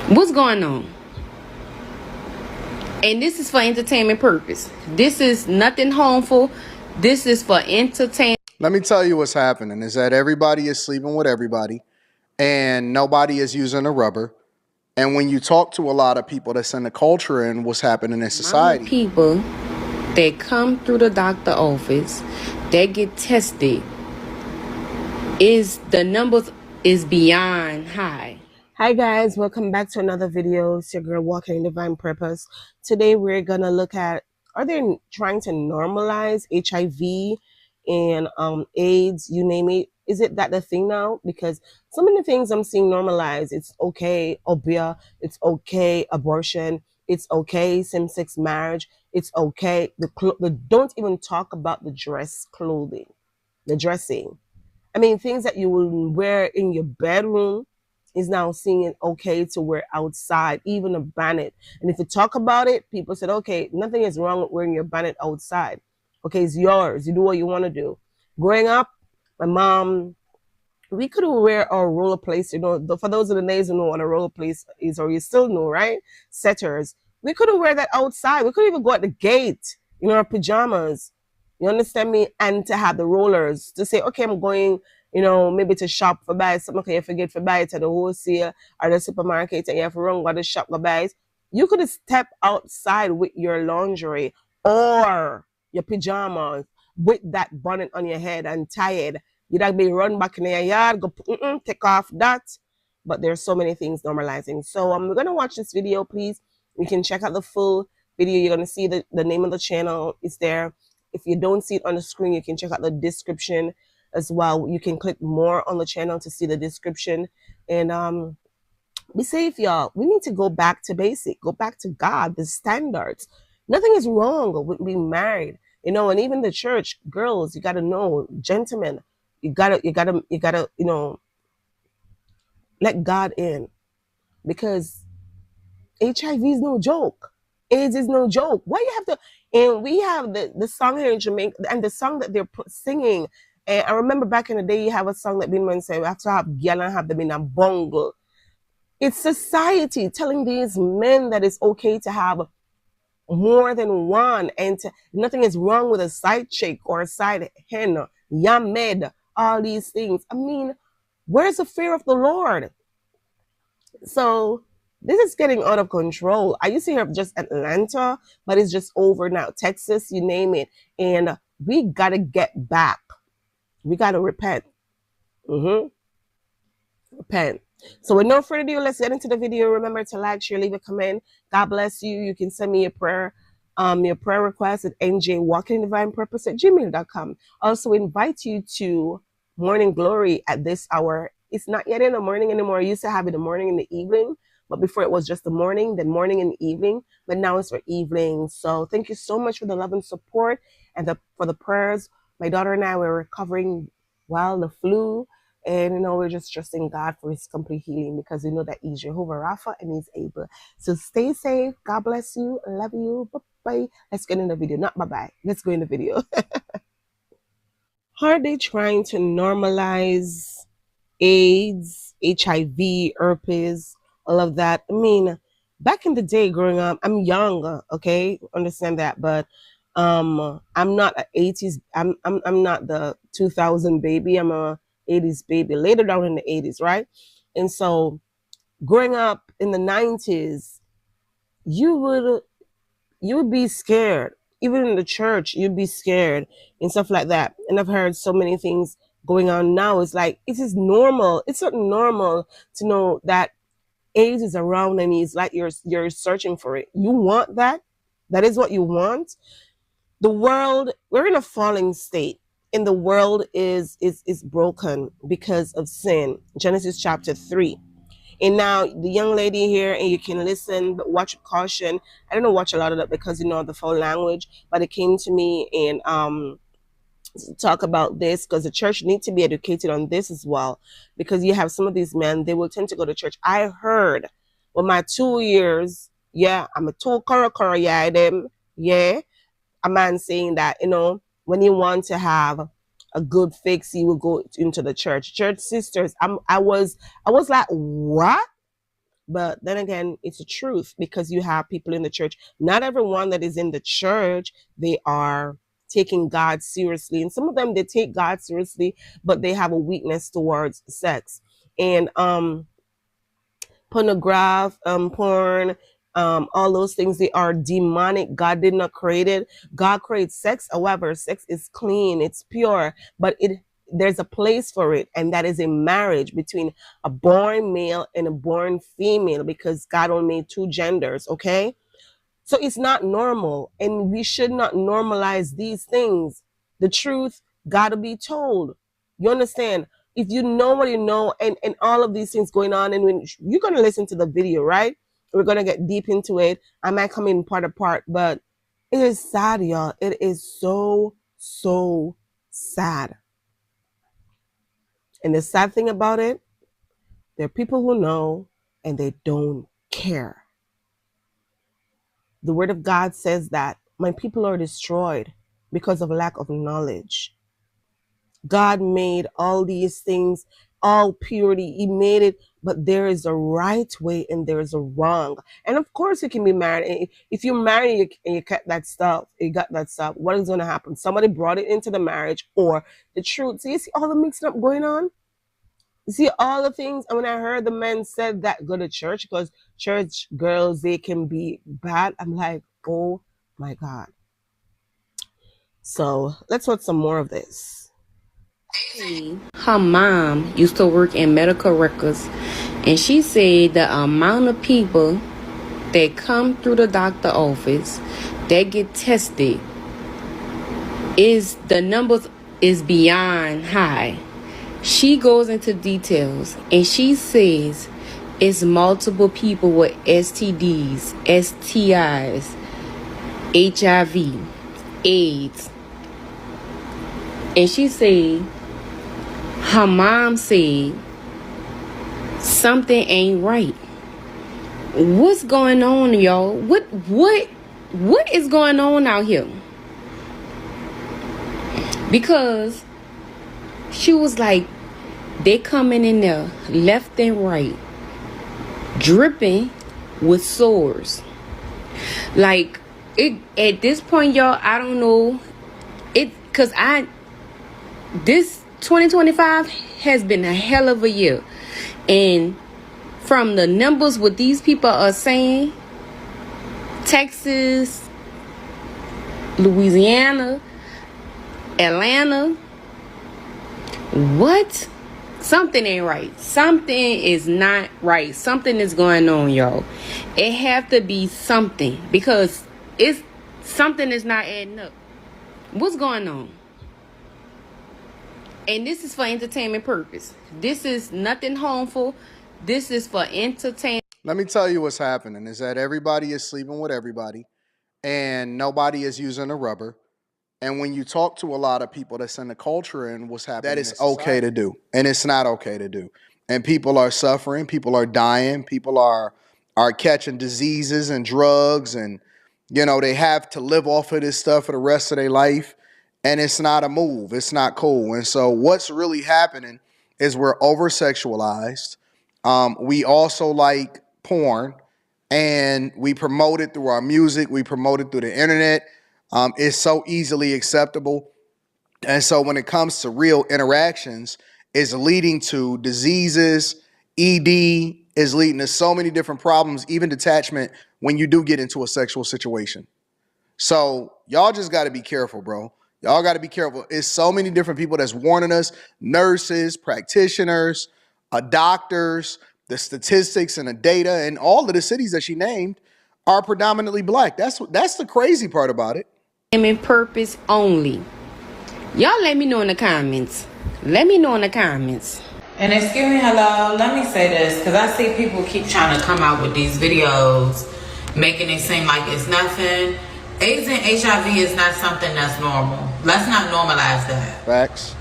What's going on? And this is for entertainment purpose. This is nothing harmful. This is for entertainment. Let me tell you what's happening is that everybody is sleeping with everybody and nobody is using a rubber. And when you talk to a lot of people that's in the culture and what's happening in society, People that come through the doctor office, that get tested, the numbers is beyond high. Hi guys, welcome back to another video. It's your girl Walking in Divine Purpose. Today we're gonna look at, are they trying to normalize HIV and AIDS, you name it? Is it that the thing now? Because so many things I'm seeing normalized. It's okay, obia, it's okay, abortion, it's okay, same-sex marriage, it's okay. Don't even talk about the clothing, the dressing. I mean, things that you will wear in your bedroom is now seeing it okay to wear outside, even a bonnet. And if you talk about it, people said, okay, nothing is wrong with wearing your bonnet outside. Okay, it's yours. You do what you want to do. Growing up, my mom, we couldn't wear our roller place. You know, for those of the days who know what a roller place is, or you still know, right? Setters. We couldn't wear that outside. We couldn't even go at the gate in our pajamas. You understand me? And to have the rollers to say, okay, I'm going, you know, maybe to shop for buy something. Okay, you forget for buy it at the wholesale or the supermarket, and you have to run go to shop go buy it. You could step outside with your lingerie or your pajamas with that bonnet on your head and tired. You'd have be run back in your yard, go take off that. But there's so many things normalizing. So we're gonna watch this video, please. You can check out the full video. You're gonna see the name of the channel is there. If you don't see it on the screen, you can check out the description as well. You can click more on the channel to see the description. And be safe, y'all. We need to go back to basic, go back to God, the standards. Nothing is wrong with being married, you know, and even the church, girls, you gotta know, gentlemen, you gotta, you know, let God in, because HIV is no joke. AIDS is no joke. Why you have to? And we have the song here in Jamaica, and the song that they're singing. And I remember back in the day, you have a song that Binman said, we have to have gal and have them in a bungle. It's society telling these men that it's okay to have more than one, and nothing is wrong with a side chick or a side hen, yamed, all these things. I mean, where's the fear of the Lord? So this is getting out of control. I used to hear just Atlanta, but it's just over now. Texas, you name it. And we got to get back. We got to repent. Repent. So with no further ado, let's get into the video. Remember to like, share, leave a comment. God bless you. You can send me a prayer request at njwalkingdivinepurpose@gmail.com. Also invite you to Morning Glory at this hour. It's not yet in the morning anymore. I used to have it in the morning and the evening, but before it was just the morning, then morning and evening, but now it's for evening. So thank you so much for the love and support and for the prayers. My daughter and I were recovering the flu, and you know, we're just trusting God for his complete healing, because we know that he's Jehovah Rapha and he's able. So stay safe. God bless you. I love you. Bye-bye. Let's get in the video. Not bye-bye. Let's go in the video. How are they trying to normalize AIDS, HIV, herpes, all of that? I mean, back in the day growing up, I'm young, okay? Understand that, but I'm not an 80s, I'm not the 2000 baby. I'm a 80s baby, later down in the 80s, right? And so growing up in the 90s, you would be scared. Even in the church, you'd be scared and stuff like that. And I've heard so many things going on now. It's like, it is normal. It's not normal to know that AIDS is around and it's like you're searching for it. You want that? That is what you want? The world, we're in a falling state, and the world is broken because of sin. Genesis chapter 3. And now the young lady here, and you can listen, but watch with caution. I don't watch a lot of that because, you know, the foul language, but it came to me and talk about this, because the church needs to be educated on this as well, because you have some of these men, they will tend to go to church. I heard with my 2 years, I'm a 2 kara, them, a man saying that, you know, when you want to have a good fix, he will go into the church. Church sisters, I was like, what? But then again, it's a truth, because you have people in the church. Not everyone that is in the church, they are taking God seriously. And some of them, they take God seriously, but they have a weakness towards sex. And pornography, porn, all those things, they are demonic. God did not create it. God created sex. However, sex is clean, it's pure, but there's a place for it, and that is a marriage between a born male and a born female, because God only made two genders, okay? So it's not normal, and we should not normalize these things. The truth gotta be told. You understand? If you know what you know, and all of these things going on, and when you're gonna listen to the video, right? We're gonna get deep into it. I might come in part, but it is sad, y'all. It is so sad. And the sad thing about it, there are people who know and they don't care. The word of God says that my people are destroyed because of lack of knowledge. God made all these things, all purity. He made it, but there is a right way and there is a wrong. And of course, you can be married. If you're married and you got that stuff, what is going to happen? Somebody brought it into the marriage, or the truth. So you see all the mixing up going on? You see all the things. And when I heard the men said that go to church, because church girls, they can be bad, I'm like, oh my God. So let's watch some more of this. Her mom used to work in medical records, and she said the amount of people that come through the doctor office that get tested, the numbers is beyond high. She goes into details, and she says it's multiple people with STDs, STIs, HIV, AIDS. And she said her mom said something ain't right. What's going on, y'all? What is going on out here? Because she was like, they coming in there left and right, dripping with sores. Like, it at this point, y'all, I don't know. Because this 2025 has been a hell of a year. And from the numbers what these people are saying, Texas, Louisiana, Atlanta, what? Something ain't right. Something is not right. Something is going on, y'all. It have to be something, because something is not adding up. What's going on? And this is for entertainment purpose. This is nothing harmful. This is for entertainment. Let me tell you what's happening is that everybody is sleeping with everybody, and nobody is using a rubber. And when you talk to a lot of people that's in the culture and what's happening, that is okay to do, and it's not okay to do. And people are suffering, people are dying, people are catching diseases and drugs, and they have to live off of this stuff for the rest of their life. And it's not a move. It's not cool. And so what's really happening is we're over-sexualized. We also like porn, and we promote it through our music. We promote it through the internet. It's so easily acceptable. And so when it comes to real interactions, it's leading to diseases. ED is leading to so many different problems, even detachment, when you do get into a sexual situation. So y'all just got to be careful, bro. Y'all got to be careful. It's so many different people that's warning us, nurses, practitioners, doctors, the statistics and the data, and all of the cities that she named are predominantly black. That's the crazy part about it. Purpose only. Y'all let me know in the comments. Let me know in the comments. And excuse me, hello, let me say this, because I see people keep trying to come out with these videos, making it seem like it's nothing. AIDS and HIV is not something that's normal. Let's not normalize that. Facts.